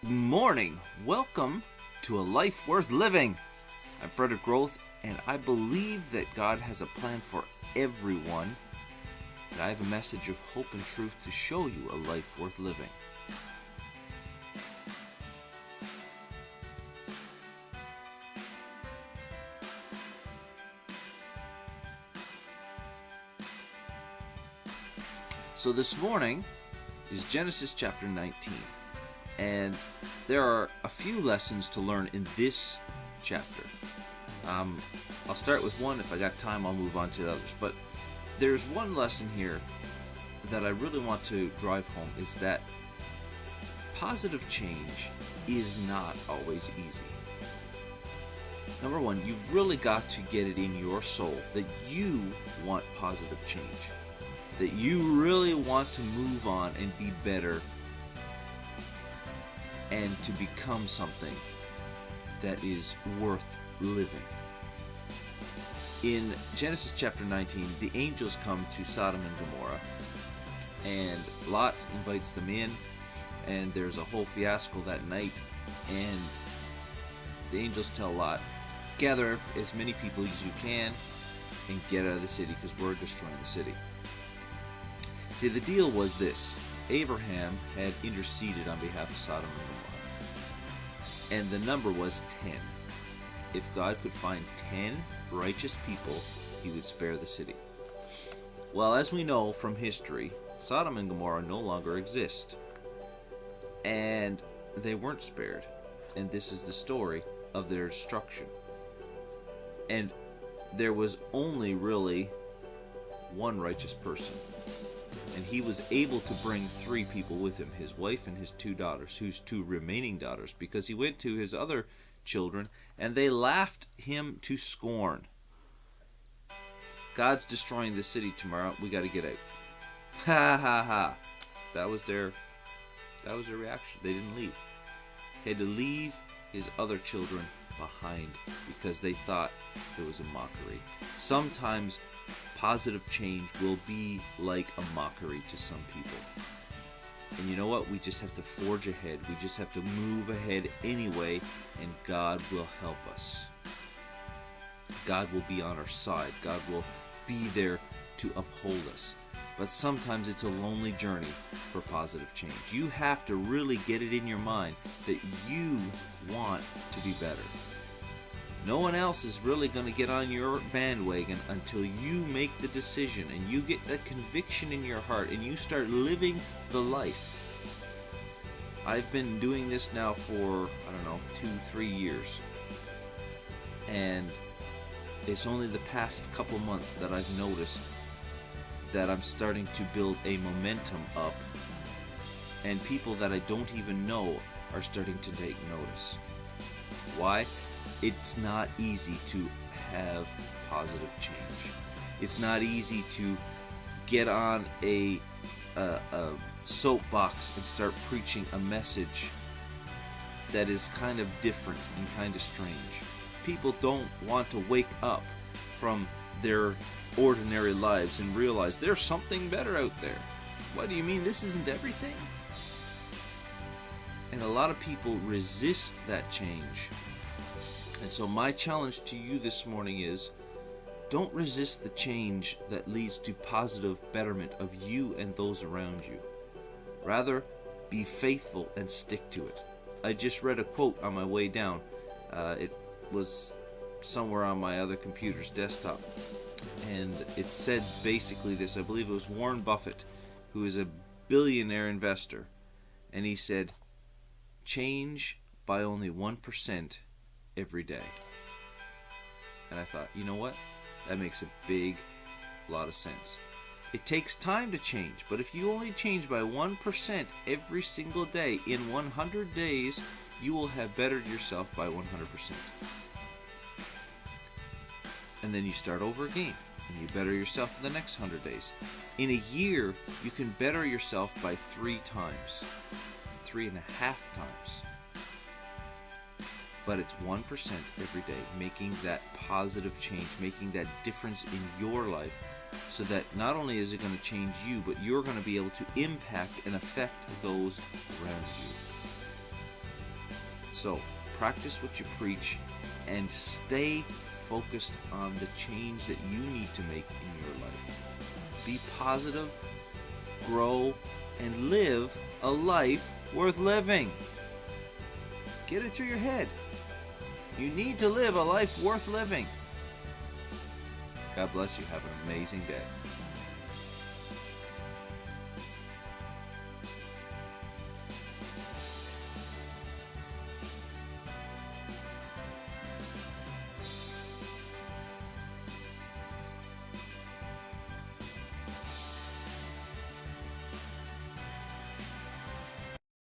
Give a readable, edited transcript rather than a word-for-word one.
Morning. Welcome to A Life Worth Living. I'm Frederick Groth, and I believe that God has a plan for everyone. And I have a message of hope and truth to show you a life worth living. So this morning is Genesis chapter 19. And there are a few lessons to learn in this chapter. I'll start with one. If I got time, I'll move on to the others. But there's one lesson here that I really want to drive home. It's that positive change is not always easy. Number one, you've really got to get it in your soul that you want positive change. That you really want to move on and be better and to become something that is worth living. In Genesis chapter 19, the angels come to Sodom and Gomorrah, and Lot invites them in, and there's a whole fiasco that night, and the angels tell Lot, gather as many people as you can and get out of the city because we're destroying the city. See, the deal was this. Abraham had interceded on behalf of Sodom and Gomorrah, and the number was 10. If God could find 10 righteous people, he would spare the city. Well, as we know from history, Sodom and Gomorrah no longer exist, and they weren't spared, and this is the story of their destruction. And there was only really one righteous person. And he was able to bring 3 people with him, his wife and his 2 daughters, his 2 remaining daughters, because he went to his other children, and they laughed him to scorn. God's destroying the city tomorrow. We got to get out. Ha ha ha. That was their reaction. They didn't leave. He had to leave his other children behind because they thought it was a mockery. Sometimes positive change will be like a mockery to some people. And you know what? We just have to forge ahead. We just have to move ahead anyway, and God will help us. God will be on our side. God will be there to uphold us. But sometimes it's a lonely journey for positive change. You have to really get it in your mind that you want to be better. No one else is really going to get on your bandwagon until you make the decision and you get that conviction in your heart and you start living the life. I've been doing this now for, 2-3 years. And it's only the past couple months that I've noticed that I'm starting to build a momentum up. And people that I don't even know are starting to take notice. Why? It's not easy to have positive change. It's not easy to get on a soapbox and start preaching a message that is kind of different and kind of strange. People don't want to wake up from their ordinary lives and realize there's something better out there. What do you mean this isn't everything? And a lot of people resist that change. And so my challenge to you this morning is, don't resist the change that leads to positive betterment of you and those around you. Rather, be faithful and stick to it. I just read a quote on my way down. It was somewhere on my other computer's desktop. And it said basically this. I believe it was Warren Buffett, who is a billionaire investor. And he said, change by only 1% every day. And I thought, you know what? That makes a lot of sense. It takes time to change, but if you only change by 1% every single day, in 100 days, you will have bettered yourself by 100%. And then you start over again, and you better yourself in the next 100 days. In a year, you can better yourself by 3 times, 3.5 times. But it's 1% every day, making that positive change, making that difference in your life, so that not only is it going to change you, but you're going to be able to impact and affect those around you. So, practice what you preach and stay focused on the change that you need to make in your life. Be positive, grow, and live a life worth living. Get it through your head. You need to live a life worth living. God bless you. Have an amazing day.